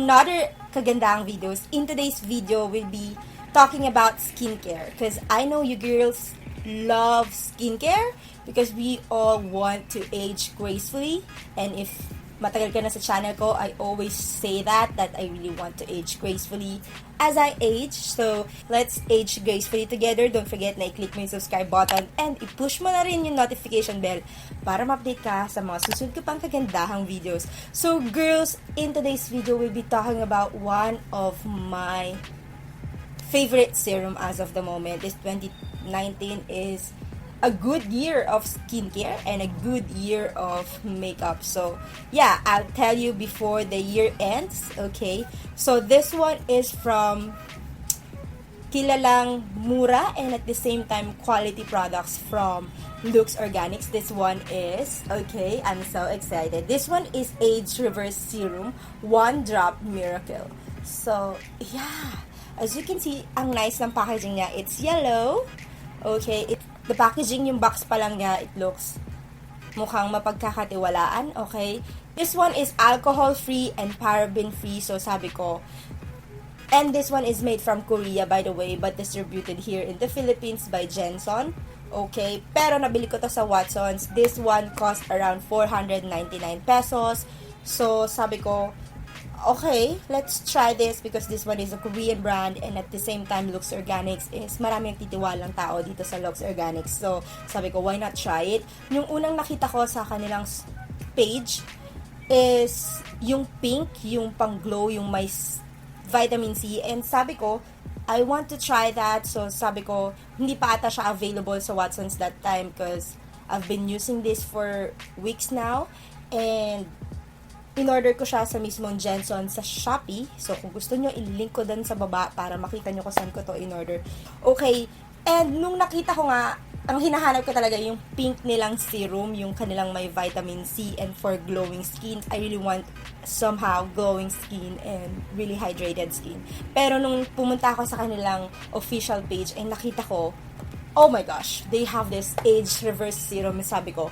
another kagandahang videos. In today's video, we'll be talking about skincare because I know you girls love skincare because we all want to age gracefully, and if matagal ka na sa channel ko, I always say that I really want to age gracefully as I age. So, let's age gracefully together. Don't forget na i-click mo yung subscribe button and i-push mo na rin yung notification bell para ma-update ka sa mga susunod ko pang kagandahang videos. So, girls, in today's video, we'll be talking about one of my favorite serum as of the moment. This 2019 is a good year of skincare and a good year of makeup. So, yeah, I'll tell you before the year ends, okay? So, this one is from kilalang mura and at the same time quality products from Luxe Organix. This one is, okay, I'm so excited. This one is Age Reverse Serum, One Drop Miracle. So, yeah, as you can see, ang nice ng packaging niya. It's yellow. Okay, the packaging, yung box pa lang niya, it looks mukhang mapagkakatiwalaan, okay? This one is alcohol-free and paraben-free, so sabi ko. And this one is made from Korea, by the way, but distributed here in the Philippines by Genson. Okay, pero nabili ko to sa Watsons. This one cost around 499 pesos. So, sabi ko, okay, let's try this because this one is a Korean brand and at the same time, Luxe Organix is maraming titiwalang tao dito sa Luxe Organix. So, sabi ko, why not try it? Yung unang nakita ko sa kanilang page is yung pink, yung pang-glow, yung may vitamin C. And sabi ko, I want to try that. So, sabi ko, hindi pa ata siya available sa Watsons that time because I've been using this for weeks now. And in-order ko siya sa mismong Genson sa Shopee. So, kung gusto nyo, i-link ko dun sa baba para makita nyo kung saan ko to in-order. Okay. And nung nakita ko nga, ang hinahanap ko talaga yung pink nilang serum, yung kanilang may vitamin C and for glowing skin. I really want somehow glowing skin and really hydrated skin. Pero nung pumunta ako sa kanilang official page, ay nakita ko, oh my gosh, they have this age reverse serum. Sabi ko,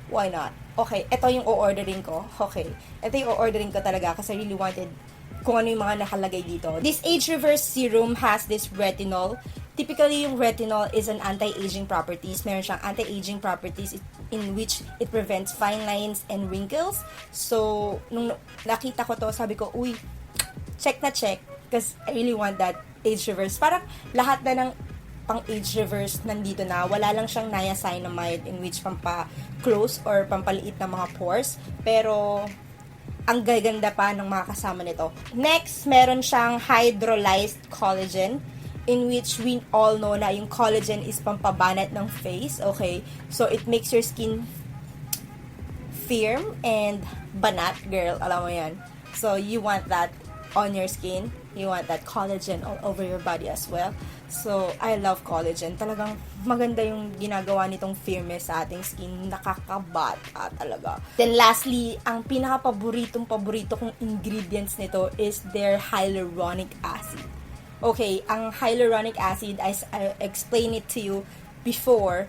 why not? Okay, ito yung o-ordering ko. Okay, ito yung o-ordering ko talaga kasi I really wanted kung ano yung mga nakalagay dito. This age reverse serum has this retinol. Typically, yung retinol is an anti-aging properties. Meron siyang anti-aging properties in which it prevents fine lines and wrinkles. So, nung nakita ko to, sabi ko, uy, check na check because I really want that age reverse. Parang lahat na ng pang age reverse nandito na. Wala lang siyang niacinamide in which pampa-close or pampaliit na mga pores. Pero, ang gaganda pa ng mga kasama nito. Next, meron siyang Hydrolyzed Collagen in which we all know na yung collagen is pampabanat ng face. Okay? So, it makes your skin firm and banat, girl. Alam mo yan. So, you want that on your skin. You want that collagen all over your body as well. So, I love collagen. Talagang maganda yung ginagawa nitong firmness sa ating skin. Nakakabata talaga. Then lastly, ang pinaka-paborito kong ingredients nito is their hyaluronic acid. Okay, ang hyaluronic acid, as I explained it to you before,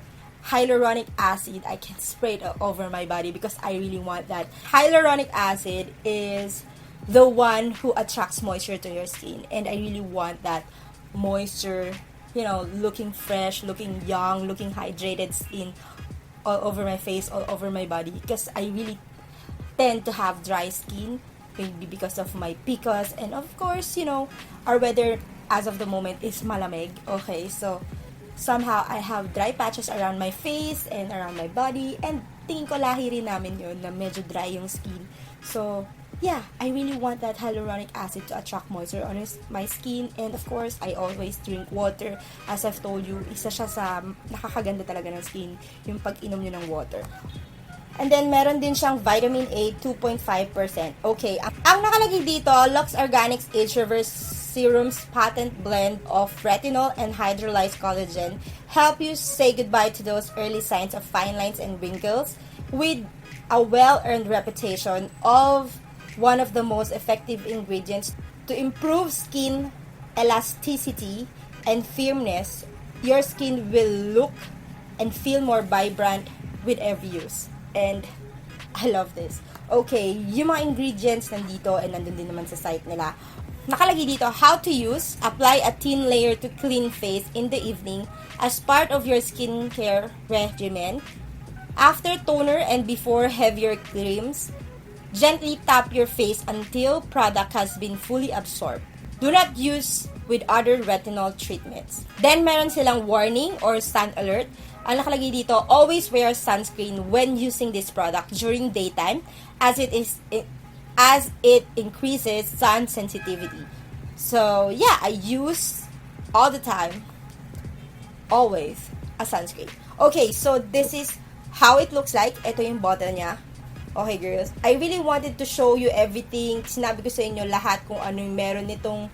hyaluronic acid, I can spray it over my body because I really want that. Hyaluronic acid is the one who attracts moisture to your skin, and I really want that moisture, you know, looking fresh, looking young, looking hydrated skin all over my face, all over my body because I really tend to have dry skin, maybe because of my PCOS, and of course, you know, our weather as of the moment is malamig. Okay, so somehow I have dry patches around my face and around my body, and tingin ko lahi rin namin yun na medyo dry yung skin. So, yeah, I really want that hyaluronic acid to attract moisture on my skin. And of course, I always drink water. As I've told you, isa siya sa nakakaganda talaga ng skin, yung pag-inom nyo ng water. And then, meron din siyang vitamin A, 2.5%. Okay, ang nakalagay dito, Luxe Organix Age Reverse Serum's patent blend of retinol and hydrolyzed collagen help you say goodbye to those early signs of fine lines and wrinkles with a well-earned reputation of one of the most effective ingredients to improve skin elasticity and firmness. Your skin will look and feel more vibrant with every use. And I love this. Okay, yung mga ingredients nandito and nandun din naman sa site nila. Nakalagay dito, how to use, apply a thin layer to clean face in the evening as part of your skincare regimen. After toner and before heavier creams, gently tap your face until product has been fully absorbed. Do not use with other retinol treatments. Then, meron silang warning or sun alert. Ang nakalagay dito, always wear sunscreen when using this product during daytime as it increases sun sensitivity. So, yeah, I use all the time, always, a sunscreen. Okay, so this is how it looks like. Ito yung bottle niya. Okay, girls. I really wanted to show you everything. Sinabi ko sa inyo lahat kung ano yung meron nitong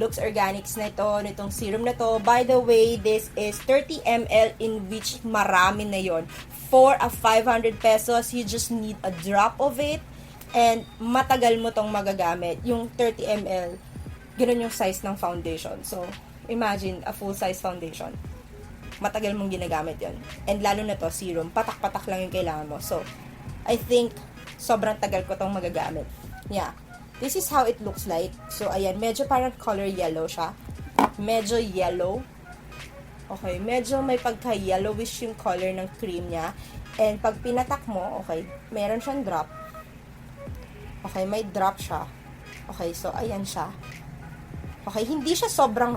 Luxe Organix na ito, nitong serum na to. By the way, this is 30 ml in which marami na yon. For a 500 pesos, you just need a drop of it. And matagal mo tong magagamit. Yung 30 ml, ganun yung size ng foundation. So, imagine a full-size foundation. Matagal mong ginagamit yon. And lalo na to, serum. Patak-patak lang yung kailangan mo. So, I think, sobrang tagal ko tong magagamit. Yeah. This is how it looks like. So, ayan. Medyo parang color yellow siya. Medyo yellow. Okay. Medyo may pagka-yellowish yung color ng cream niya. And pag pinatak mo, okay, meron siyang drop. Okay, may drop siya. Okay, so, ayan siya. Okay, hindi siya sobrang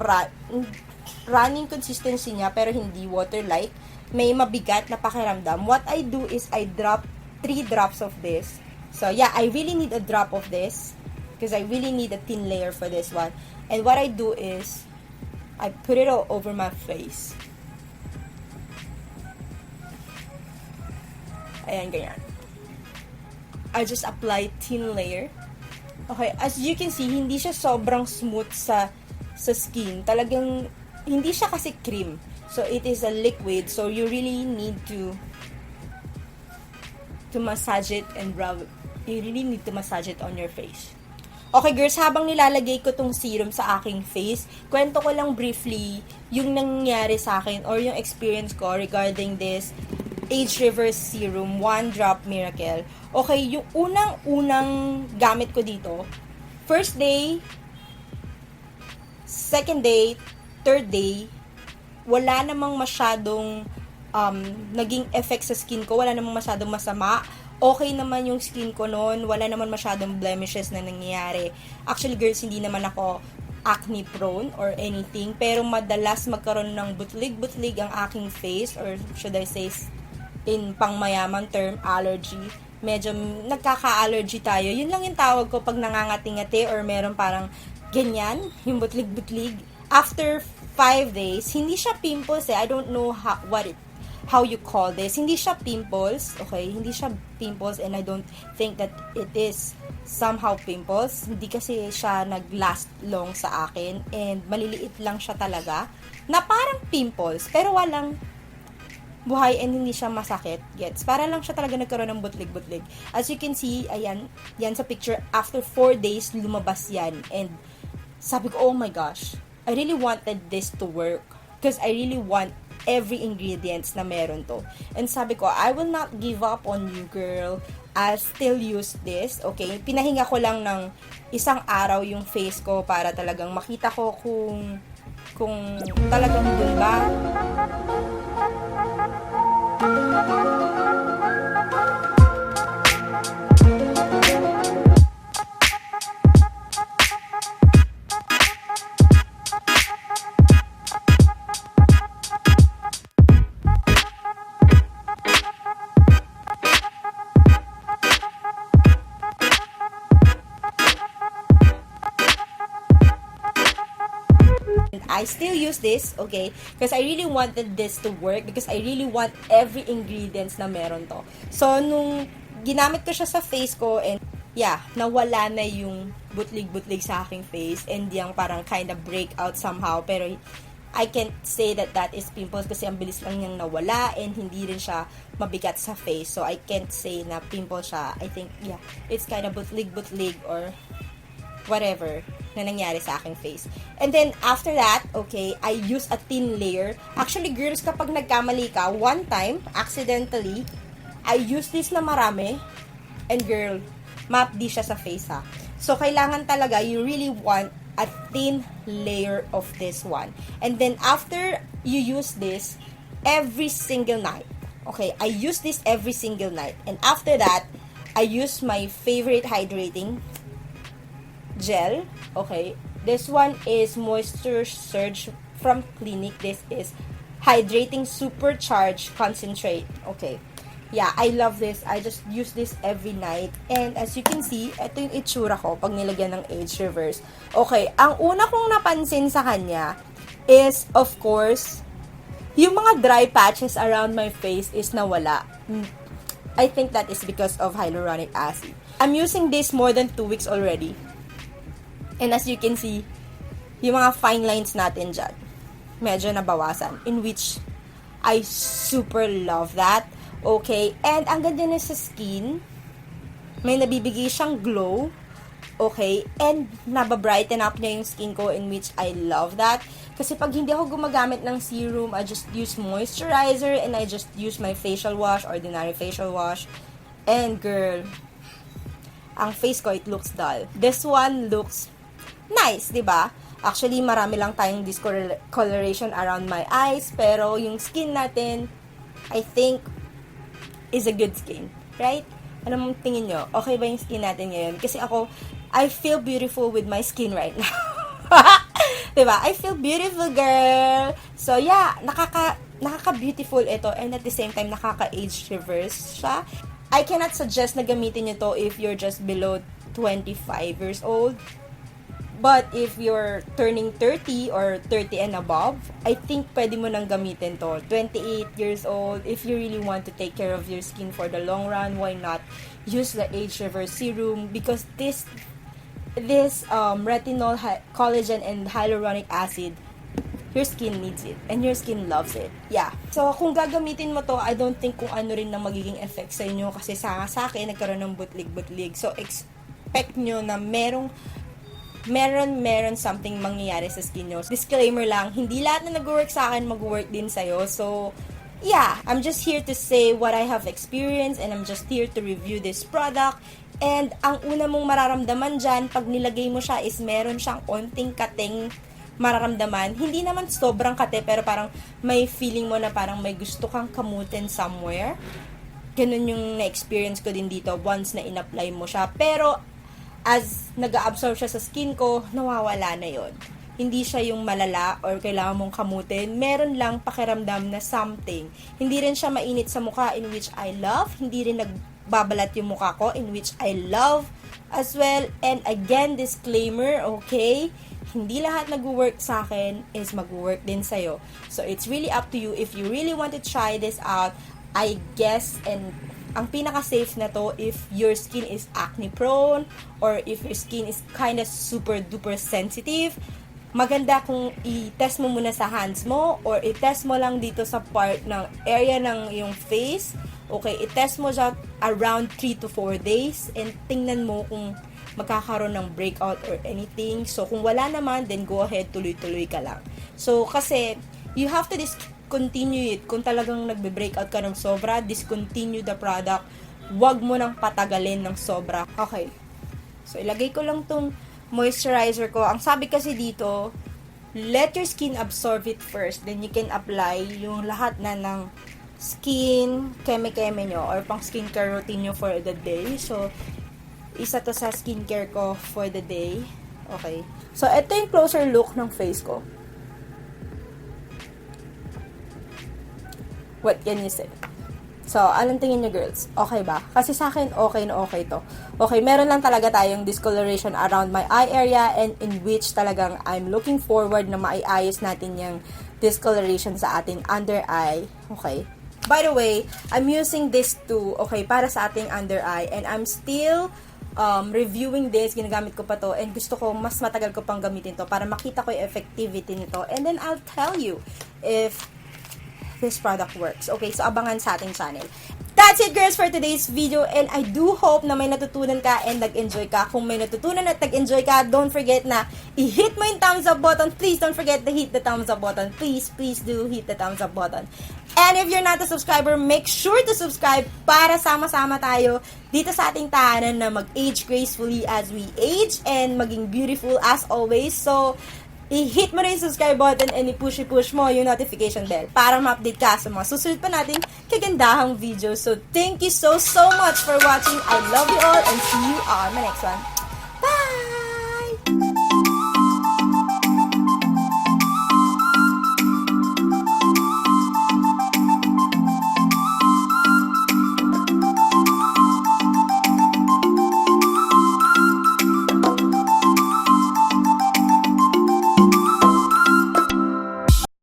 running consistency niya, pero hindi water-like. May mabigat na pakiramdam. What I do is, I drop 3 drops of this. So, yeah, I really need a drop of this. Because I really need a thin layer for this one. And what I do is, I put it all over my face. Ayan, ganyan. I just apply thin layer. Okay, as you can see, hindi siya sobrang smooth sa skin. Talagang, hindi siya kasi cream. So, it is a liquid. So, you really need to massage it and rub. You really need to massage it on your face. Okay, girls, habang nilalagay ko tong serum sa aking face, kwento ko lang briefly yung nangyari sa akin or yung experience ko regarding this Age Reverse Serum 1 Drop Miracle. Okay, yung unang gamit ko dito, first day, second day, third day, wala namang masyadong naging effect sa skin ko, wala namang masyadong masama. Okay naman yung skin ko noon, wala naman masyadong blemishes na nangyayari. Actually, girls, hindi naman ako acne prone or anything, pero madalas magkaroon ng butlig-butlig ang aking face, or should I say in pangmayaman term, allergy. Medyo nagkaka-allergy tayo. Yun lang yung tawag ko pag nangangati-ngati or meron parang ganyan, yung butlig-butlig. After 5 days, hindi siya pimples eh. I don't know how you call this. Hindi siya pimples, okay? Hindi siya pimples, and I don't think that it is somehow pimples. Hindi kasi siya nag-last long sa akin, and maliliit lang siya talaga, na parang pimples, pero walang buhay and hindi siya masakit. Gets? Para lang siya talaga nagkaroon ng butlig-butlig. As you can see, ayan, yan sa picture, after 4 days, lumabas yan. And sabi ko, oh my gosh, I really wanted this to work. Because I really want every ingredients na meron to. And sabi ko, I will not give up on you, girl. I'll still use this. Okay? Pinahinga ko lang ng isang araw yung face ko para talagang makita ko kung talagang dun ba. I still use this, okay? Because I really wanted this to work because I really want every ingredients na meron to. So, nung ginamit ko siya sa face ko and yeah, nawala na yung butlig-butlig sa aking face and yung parang kind of breakout somehow. Pero I can't say that that is pimples kasi ang bilis lang niyang nawala and hindi rin siya mabigat sa face. So, I can't say na pimple siya. I think, yeah, it's kind of butlig-butlig or whatever na nangyari sa aking face. And then, after that, okay, I use a thin layer. Actually, girls, kapag nagkamali ka, one time, accidentally, I use this na marami. And girl, mapdi siya sa face ha. So, kailangan talaga, you really want a thin layer of this one. And then, after you use this, every single night. Okay, I use this every single night. And after that, I use my favorite hydrating gel. Okay, this one is Moisture Surge from Clinique. This is Hydrating Supercharged Concentrate. Okay. Yeah, I love this. I just use this every night. And as you can see, ito yung itsura ko pag nilagyan ng age reverse. Okay, ang una kong napansin sa kanya is, of course, yung mga dry patches around my face is nawala. I think that is because of hyaluronic acid. I'm using this more than 2 weeks already. And as you can see, yung mga fine lines natin dyan, medyo nabawasan. In which, I super love that. Okay, and ang ganda na sa skin, may nabibigay siyang glow, okay, and nababrighten up niya yung skin ko, in which I love that. Kasi pag hindi ako gumagamit ng serum, I just use moisturizer, and I just use my facial wash, ordinary facial wash, and girl, ang face ko, it looks dull. This one looks nice, diba? Actually, marami lang tayong discoloration around my eyes, pero yung skin natin, I think, is a good skin, right? Ano mong tingin nyo? Okay ba yung skin natin ngayon? Kasi ako, I feel beautiful with my skin right now. Diba? I feel beautiful, girl! So, yeah, nakaka-beautiful ito, and at the same time, nakaka-age reverse siya. I cannot suggest na gamitin nyo to if you're just below 25 years old. But if you're turning 30 or 30 and above, I think pwede mo nang gamitin to. 28 years old, if you really want to take care of your skin for the long run, why not use the Age Reverse Serum? Because this retinol, collagen, and hyaluronic acid, your skin needs it. And your skin loves it. Yeah. So, kung gagamitin mo to, I don't think kung ano rin na magiging effect sa inyo. Kasi sa akin, nagkaroon ng butlig-butlig. So, expect nyo na meron something mangyayari sa skin nyo. Disclaimer lang, hindi lahat na nag-work sa akin mag-work din sa'yo. So, yeah, I'm just here to say what I have experienced, and I'm just here to review this product. And ang una mong mararamdaman dyan, pag nilagay mo siya, is meron siyang onting kating mararamdaman. Hindi naman sobrang kate, pero parang may feeling mo na parang may gusto kang kamutin somewhere. Ganun yung na-experience ko din dito once na in-apply mo siya. Pero, as nag-absorb siya sa skin ko, nawawala na yon. Hindi siya yung malala or kailangan mong kamutin. Meron lang pakiramdam na something. Hindi rin siya mainit sa mukha, in which I love. Hindi rin nagbabalat yung mukha ko, in which I love as well. And again, disclaimer, okay? Hindi lahat nag-work sa akin is mag-work din sa'yo. So, it's really up to you. If you really want to try this out, I guess, and ang pinaka-safe na to if your skin is acne prone or if your skin is kind of super duper sensitive. Maganda kung i-test mo muna sa hands mo or i-test mo lang dito sa part ng area ng yung face. Okay, i-test mo siya around 3 to 4 days and tingnan mo kung magkakaroon ng breakout or anything. So, kung wala naman, then go ahead, tuloy-tuloy ka lang. So, kasi you have to discontinue it. Kung talagang nagbe-breakout ka ng sobra, discontinue the product. Huwag mo nang patagalin ng sobra. Okay. So, ilagay ko lang tong moisturizer ko. Ang sabi kasi dito, let your skin absorb it first. Then, you can apply yung lahat na ng skin, keme-keme nyo, or pang skincare routine nyo for the day. So, isa to sa skincare ko for the day. Okay. So, ito yung closer look ng face ko. What can you say? So, anong tingin nyo, girls? Okay ba? Kasi sa akin, okay na okay to. Okay, meron lang talaga tayong discoloration around my eye area and in which talagang I'm looking forward na maiayos natin yung discoloration sa ating under eye. Okay. By the way, I'm using this too, okay, para sa ating under eye. And I'm still reviewing this. Ginagamit ko pa to. And gusto ko, mas matagal ko pang gamitin to para makita ko yung effectivity nito. And then, I'll tell you if this product works. Okay, so abangan sa ating channel. That's it, girls, for today's video. And I do hope na may natutunan ka and nag-enjoy ka. Kung may natutunan at nag-enjoy ka, don't forget na i-hit mo yung thumbs up button. Please don't forget to hit the thumbs up button. Please do hit the thumbs up button. And if you're not a subscriber, make sure to subscribe para sama-sama tayo dito sa ating tahanan na mag-age gracefully as we age and maging beautiful as always. So, i-hit mo rin yung subscribe button and i-push mo yung notification bell para ma-update ka sa mga susunod pa nating kagandahang videos. So, thank you so much for watching. I love you all and see you on my next one. Bye!